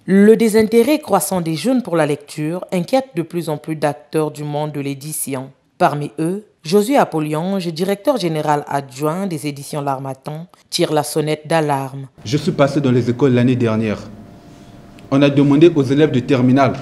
Le désintérêt croissant des jeunes pour la lecture inquiète de plus en plus d'acteurs du monde de l'édition. Parmi eux, Josué Apollionge, directeur général adjoint des éditions L'Harmattan, tire la sonnette d'alarme. Je suis passé dans les écoles l'année dernière. On a demandé aux élèves de terminale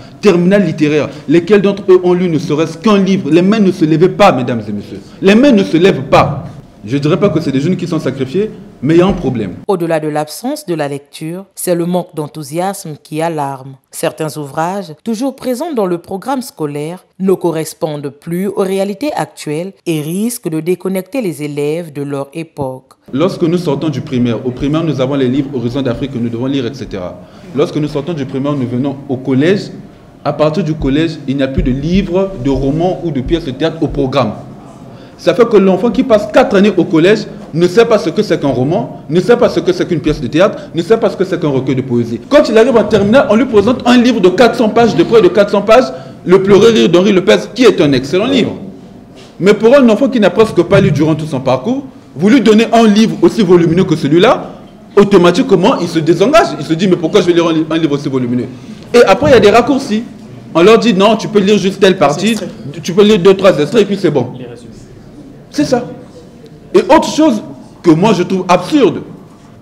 littéraire, lesquels d'entre eux ont lu ne serait-ce qu'un livre. Les mains ne se levaient pas, mesdames et messieurs. Les mains ne se lèvent pas. Je ne dirais pas que c'est des jeunes qui sont sacrifiés, mais il y a un problème. Au-delà de l'absence de la lecture, c'est le manque d'enthousiasme qui alarme. Certains ouvrages, toujours présents dans le programme scolaire, ne correspondent plus aux réalités actuelles et risquent de déconnecter les élèves de leur époque. Lorsque nous sortons du primaire, au primaire, nous avons les livres Horizon d'Afrique que nous devons lire, etc. Lorsque nous sortons du primaire, nous venons au collège. À partir du collège, il n'y a plus de livres, de romans ou de pièces de théâtre au programme. Ça fait que l'enfant qui passe 4 années au collège ne sait pas ce que c'est qu'un roman, ne sait pas ce que c'est qu'une pièce de théâtre, ne sait pas ce que c'est qu'un recueil de poésie. Quand il arrive en terminale, on lui présente un livre de 400 pages, de près de 400 pages, Le pleurer rire d'Henri Lepez, qui est un excellent livre. Mais pour un enfant qui n'a presque pas lu durant tout son parcours, vous lui donnez un livre aussi volumineux que celui-là, automatiquement, il se désengage. Il se dit, mais pourquoi je vais lire un livre aussi volumineux? Et après, il y a des raccourcis. On leur dit, non, tu peux lire juste telle partie, tu peux lire 2-3 extraits et puis c'est bon. C'est ça. Et autre chose que moi je trouve absurde,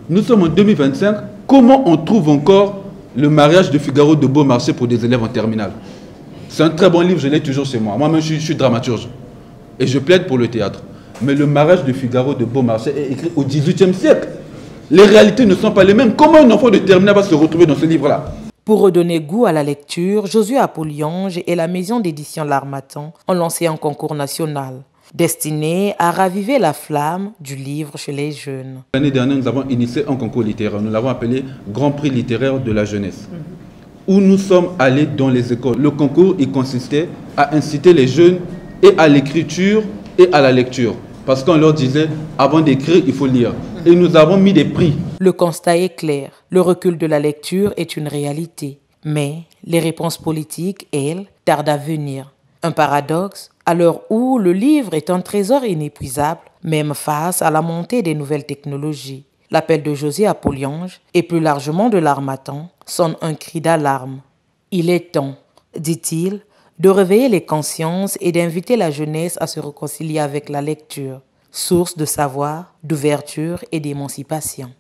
nous sommes en 2025, comment on trouve encore le mariage de Figaro de Beaumarchais pour des élèves en terminale? C'est un très bon livre, je l'ai toujours chez moi. Moi-même, je suis dramaturge et je plaide pour le théâtre. Mais le mariage de Figaro de Beaumarchais est écrit au XVIIIe siècle. Les réalités ne sont pas les mêmes. Comment un enfant de terminale va se retrouver dans ce livre-là? Pour redonner goût à la lecture, Josué Apollionge et la maison d'édition L'Harmattan ont lancé un concours national destiné à raviver la flamme du livre chez les jeunes. L'année dernière, nous avons initié un concours littéraire. Nous l'avons appelé Grand Prix littéraire de la jeunesse, où nous sommes allés dans les écoles. Le concours, il consistait à inciter les jeunes et à l'écriture et à la lecture. Parce qu'on leur disait, avant d'écrire, il faut lire. Et nous avons mis des prix. Le constat est clair. Le recul de la lecture est une réalité. Mais les réponses politiques, elles, tardent à venir. Un paradoxe, à l'heure où le livre est un trésor inépuisable, même face à la montée des nouvelles technologies. L'appel de Josué Apollionge, et plus largement de l'Harmattan, sonne un cri d'alarme. Il est temps, dit-il, de réveiller les consciences et d'inviter la jeunesse à se réconcilier avec la lecture, source de savoir, d'ouverture et d'émancipation.